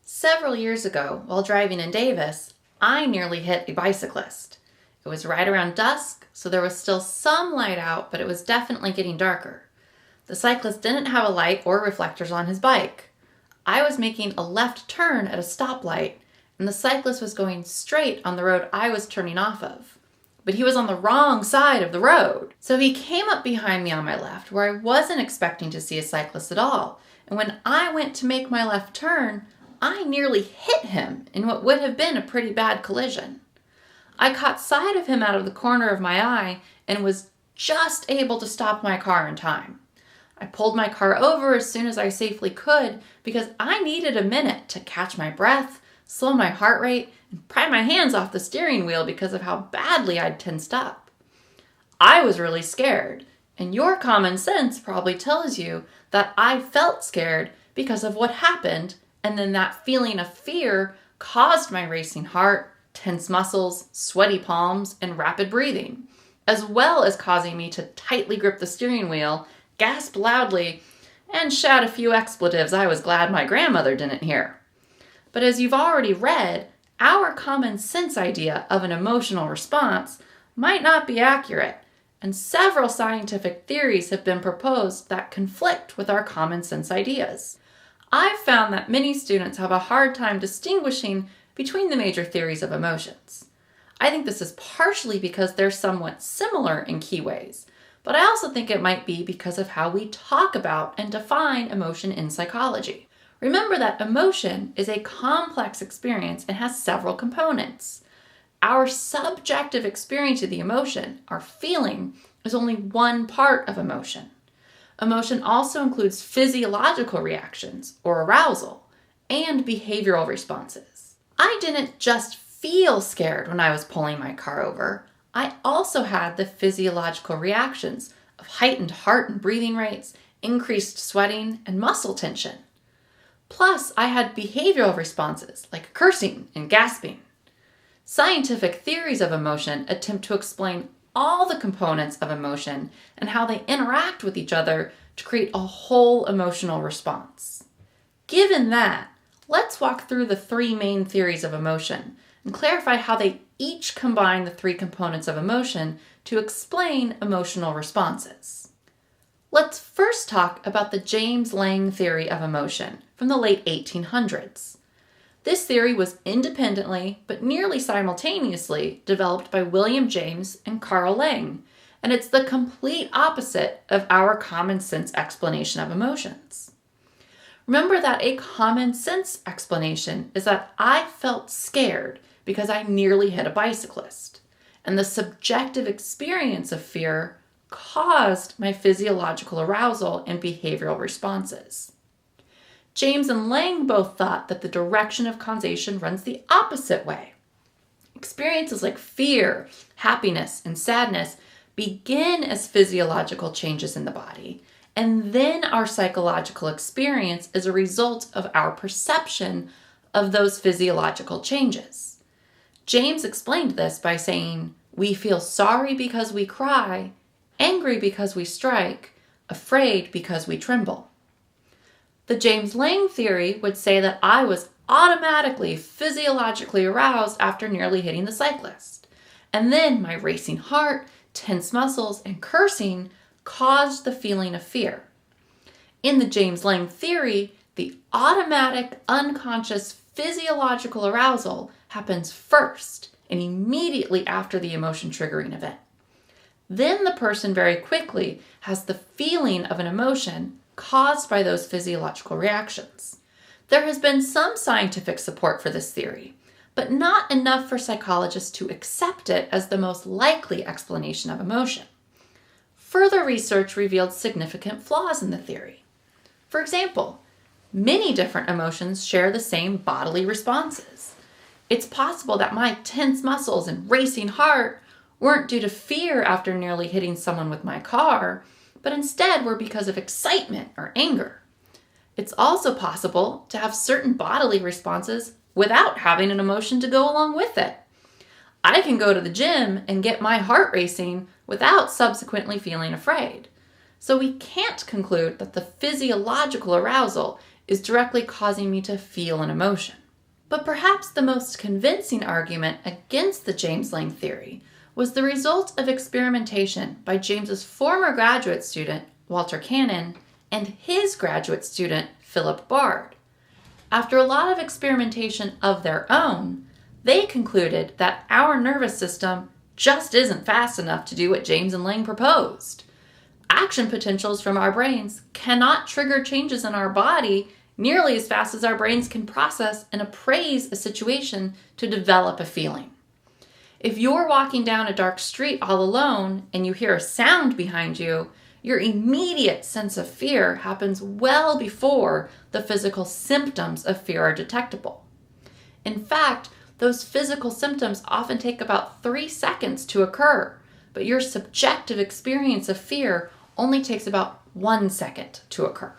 Several years ago, while driving in Davis, I nearly hit a bicyclist. It was right around dusk, so there was still some light out, but it was definitely getting darker. The cyclist didn't have a light or reflectors on his bike. I was making a left turn at a stoplight, and the cyclist was going straight on the road I was turning off of. But he was on the wrong side of the road. So he came up behind me on my left, where I wasn't expecting to see a cyclist at all. And when I went to make my left turn, I nearly hit him in what would have been a pretty bad collision. I caught sight of him out of the corner of my eye and was just able to stop my car in time. I pulled my car over as soon as I safely could because I needed a minute to catch my breath, slow my heart rate, and pry my hands off the steering wheel because of how badly I'd tensed up. I was really scared, and your common sense probably tells you that I felt scared because of what happened, and then that feeling of fear caused my racing heart, tense muscles, sweaty palms, and rapid breathing, as well as causing me to tightly grip the steering wheel, gasp loudly, and shout a few expletives I was glad my grandmother didn't hear. But as you've already read, our common sense idea of an emotional response might not be accurate, and several scientific theories have been proposed that conflict with our common sense ideas. I've found that many students have a hard time distinguishing between the major theories of emotions. I think this is partially because they're somewhat similar in key ways, but I also think it might be because of how we talk about and define emotion in psychology. Remember that emotion is a complex experience and has several components. Our subjective experience of the emotion, our feeling, is only one part of emotion. Emotion also includes physiological reactions, or arousal, and behavioral responses. I didn't just feel scared when I was pulling my car over. I also had the physiological reactions of heightened heart and breathing rates, increased sweating, and muscle tension. Plus, I had behavioral responses like cursing and gasping. Scientific theories of emotion attempt to explain all the components of emotion and how they interact with each other to create a whole emotional response. Given that, let's walk through the three main theories of emotion and clarify how they each combine the three components of emotion to explain emotional responses. Let's first talk about the James Lange theory of emotion from the late 1800s. This theory was independently, but nearly simultaneously, developed by William James and Carl Lange, and it's the complete opposite of our common sense explanation of emotions. Remember that a common sense explanation is that I felt scared because I nearly hit a bicyclist, and the subjective experience of fear caused my physiological arousal and behavioral responses. James and Lange both thought that the direction of causation runs the opposite way. Experiences like fear, happiness, and sadness begin as physiological changes in the body, and then our psychological experience is a result of our perception of those physiological changes. James explained this by saying, "We feel sorry because we cry, angry because we strike, afraid because we tremble." The James Lange theory would say that I was automatically physiologically aroused after nearly hitting the cyclist, and then my racing heart, tense muscles, and cursing caused the feeling of fear. In the James Lange theory, the automatic, unconscious physiological arousal happens first and immediately after the emotion triggering event. Then the person very quickly has the feeling of an emotion caused by those physiological reactions. There has been some scientific support for this theory, but not enough for psychologists to accept it as the most likely explanation of emotion. Further research revealed significant flaws in the theory. For example, many different emotions share the same bodily responses. It's possible that my tense muscles and racing heart weren't due to fear after nearly hitting someone with my car, but instead were because of excitement or anger. It's also possible to have certain bodily responses without having an emotion to go along with it. I can go to the gym and get my heart racing without subsequently feeling afraid. So we can't conclude that the physiological arousal is directly causing me to feel an emotion. But perhaps the most convincing argument against the James Lange theory was the result of experimentation by James's former graduate student, Walter Cannon, and his graduate student, Philip Bard. After a lot of experimentation of their own, they concluded that our nervous system just isn't fast enough to do what James and Lange proposed. Action potentials from our brains cannot trigger changes in our body nearly as fast as our brains can process and appraise a situation to develop a feeling. If you're walking down a dark street all alone and you hear a sound behind you, your immediate sense of fear happens well before the physical symptoms of fear are detectable. In fact, those physical symptoms often take about 3 seconds to occur, but your subjective experience of fear only takes about 1 second to occur.